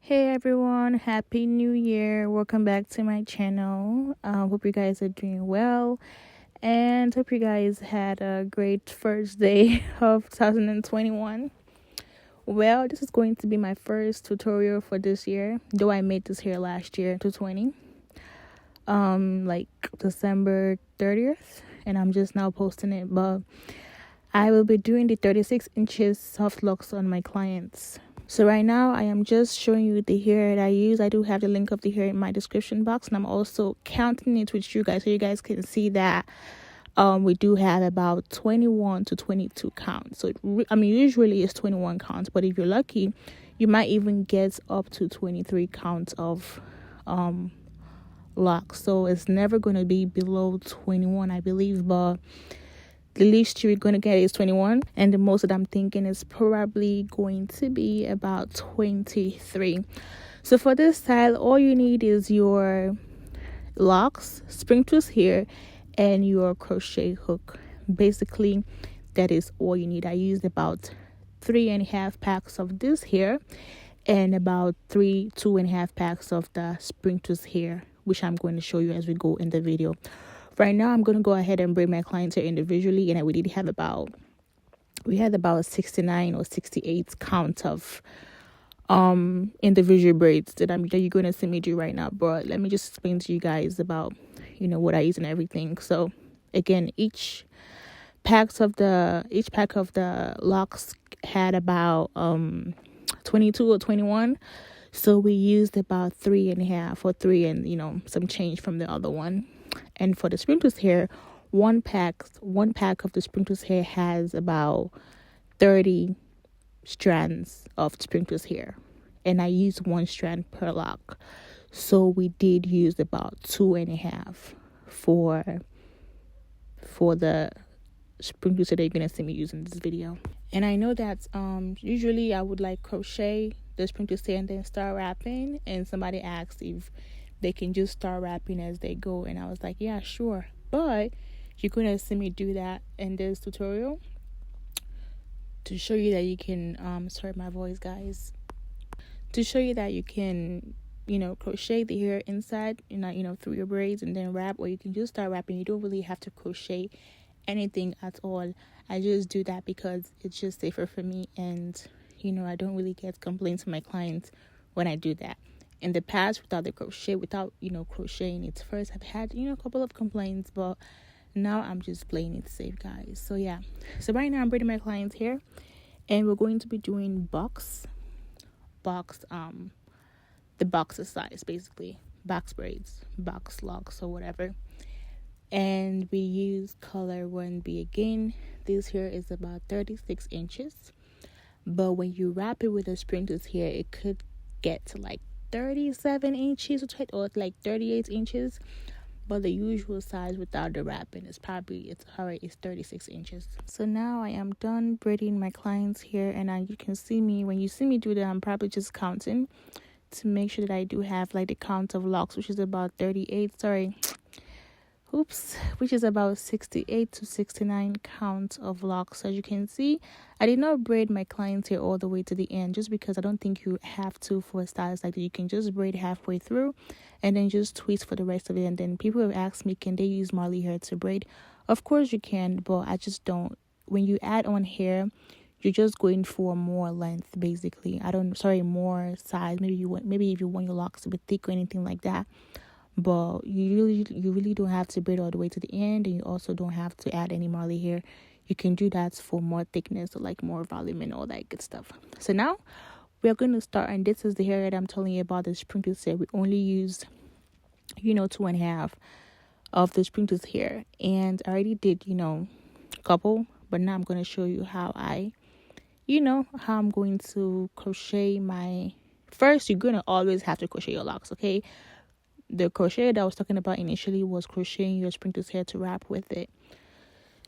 Hey everyone, happy new year. Welcome back to my channel. Hope you guys are doing well and hope you guys had a great first day of 2021. Well, this is going to be my first tutorial for this year, though I made this here last year, 2020, like December 30th, and I'm just now posting it. But I will be doing the 36 inches soft locks on my clients. So right now I am just showing you the hair that I use. I do have the link of the hair in my description box, and I'm also counting it with you guys so you guys can see that we do have about 21 to 22 counts. So usually it's 21 counts, but if you're lucky, you might even get up to 23 counts of locks. So it's never going to be below 21, I believe, but the least you're going to get is 21, and the most that I'm thinking is probably going to be about 23. So for this style, all you need is your locks, spring twist here, and your crochet hook. Basically, that is all you need. I used about 3.5 packs of this here and about 2.5 packs of the spring twist here, which I'm going to show you as we go in the video. Right now, I'm going to go ahead and braid my clients here individually, and we did have about 69 or 68 count of individual braids that you're going to see me do right now. But let me just explain to you guys about what I use and everything. So again, each pack of the locks had about 22 or 21. So we used about 3.5 or 3 and some change from the other one. And for the spring twist hair, one pack of the spring twist hair has about 30 strands of spring twist hair, and I use 1 strand per lock. So we did use about 2.5 for the spring twist hair that you're gonna see me using this video. And I know that usually I would like crochet the spring twist hair and then start wrapping, and somebody asked if they can just start wrapping as they go, and I was like, yeah, sure. But you're gonna see me do that in this tutorial to show you that you can sorry my voice guys, to show you that you can crochet the hair inside through your braids and then wrap, or you can just start wrapping. You don't really have to crochet anything at all. I just do that because it's just safer for me, and I don't really get complaints from my clients when I do that. In the past, without crocheting it first, I've had a couple of complaints, but now I'm just playing it safe, guys. So yeah, so right now I'm braiding my clients hair, and we're going to be doing box the box size, basically box braids, box locks or whatever. And we use color 1B again. This here is about 36 inches, but when you wrap it with a spring twist here, it could get to like 37 inches or like 38 inches, but the usual size without the wrapping is it's 36 inches. So now I am done braiding my clients here, and you can see me, when you see me do that, I'm probably just counting to make sure that I do have like the count of locks, which is about 68 to 69 counts of locks. As you can see, I did not braid my clients here all the way to the end, just because I don't think you have to for styles like that. You can just braid halfway through and then just twist for the rest of it. And then people have asked me, can they use Marley hair to braid? Of course you can, but I just don't. When you add on hair, you're just going for more length, basically. More size. Maybe if you want your locks to be thick or anything like that. But you really don't have to braid all the way to the end, and you also don't have to add any Marley hair. You can do that for more thickness or like more volume and all that good stuff. So now we're going to start, and this is the hair that I'm telling you about, the spring twist hair. We only used 2.5 of the spring twist hair, and I already did a couple, but now I'm going to show you how I'm going to crochet my. First, you're going to always have to crochet your locks, okay? The crochet that I was talking about initially was crocheting your spring twist hair to wrap with it.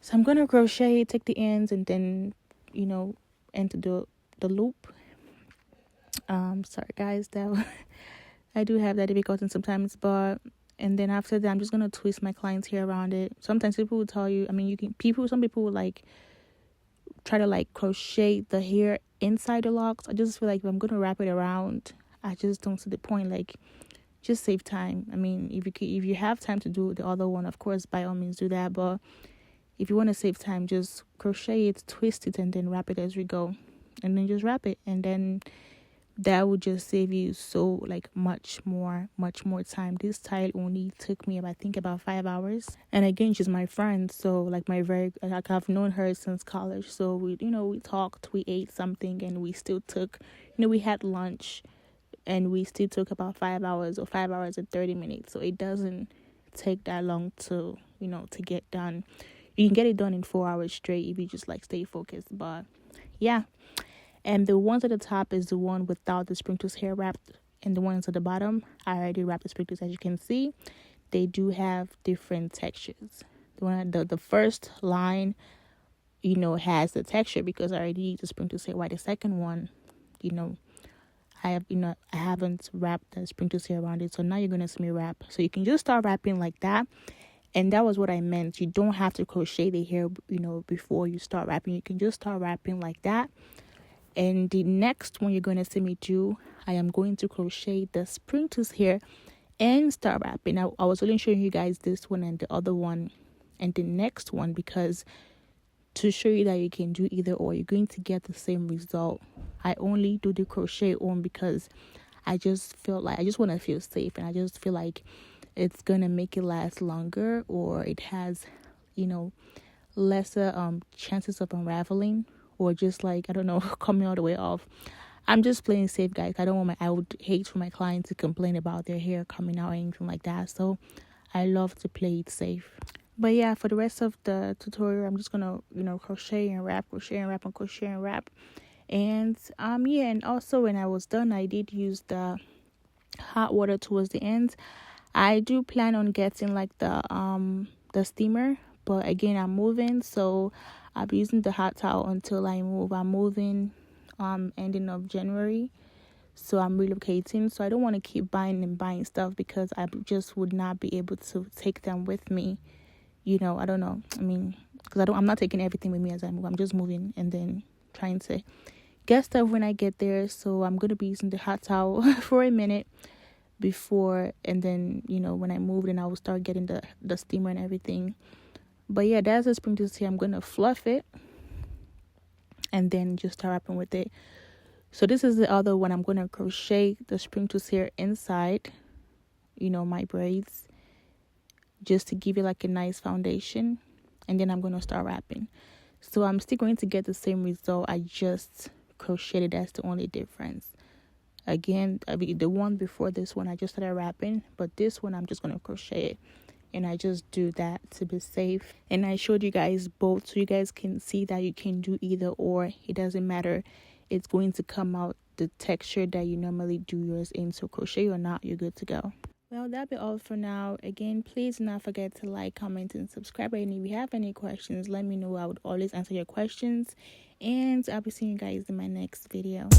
So I'm going to crochet, take the ends, and then into the loop. Sorry guys, that I do have that difficulty sometimes, and then after that I'm just going to twist my client's hair around it. Sometimes people will tell you, some people will like try to like crochet the hair inside the locks. I just feel like if I'm going to wrap it around, I just don't see the point. Like, just save time. I mean, if you have time to do the other one, of course, by all means do that. But if you want to save time, just crochet it, twist it, and then wrap it as we go, and then just wrap it, and then that would just save you so like much more time. This style only took me about 5 hours. And again, she's my friend, so like I've known her since college. So we talked, we ate something, and we still took, we had lunch, and we still took about 5 hours, or 5 hours and 30 minutes. So it doesn't take that long to get done. You can get it done in 4 hours straight if you just like stay focused. But yeah. And the ones at the top is the one without the sprinkles hair wrapped, and the ones at the bottom, I already wrapped the sprinkles. As you can see, they do have different textures. The first line, has the texture because I already used the sprinkles hair. While the second one, I haven't wrapped the sprinkles hair around it. So now you're gonna see me wrap. So you can just start wrapping like that. And that was what I meant. You don't have to crochet the hair, before you start wrapping. You can just start wrapping like that. And the next one you're going to see me do, I am going to crochet the sprinkles here and start wrapping. I was only showing you guys this one and the other one and the next one because to show you that you can do either or, you're going to get the same result. I only do the crochet on because I just feel like I just want to feel safe, and I just feel like it's going to make it last longer, or it has, lesser chances of unraveling. Or just like, I don't know, coming all the way off. I'm just playing safe, guys. I would hate for my clients to complain about their hair coming out or anything like that. So I love to play it safe. But yeah, for the rest of the tutorial, I'm just gonna, crochet and wrap, crochet and wrap, and crochet and wrap. And and also when I was done, I did use the hot water towards the end. I do plan on getting like the steamer, but again, I'm moving, so I'll be using the hot towel until I move. I'm moving ending of January, so I'm relocating, so I don't want to keep buying stuff because I just would not be able to take them with me. I don't know. I mean, because I'm not taking everything with me as I move. I'm just moving and then trying to get stuff when I get there. So I'm going to be using the hot towel for a minute before, and then when I move, then I will start getting the steamer and everything. But yeah, that's the sprinkles here. I'm going to fluff it and then just start wrapping with it. So this is the other one. I'm going to crochet the sprinkles here inside, my braids, just to give it like a nice foundation. And then I'm going to start wrapping. So I'm still going to get the same result. I just crocheted. That's the only difference. Again, the one before this one, I just started wrapping. But this one, I'm just going to crochet it. And I just do that to be safe. And I showed you guys both so you guys can see that you can do either or. It doesn't matter. It's going to come out the texture that you normally do yours in. So crochet or not, you're good to go. Well, that'll be all for now. Again, please do not forget to like, comment, and subscribe. And if you have any questions, let me know. I would always answer your questions. And I'll be seeing you guys in my next video.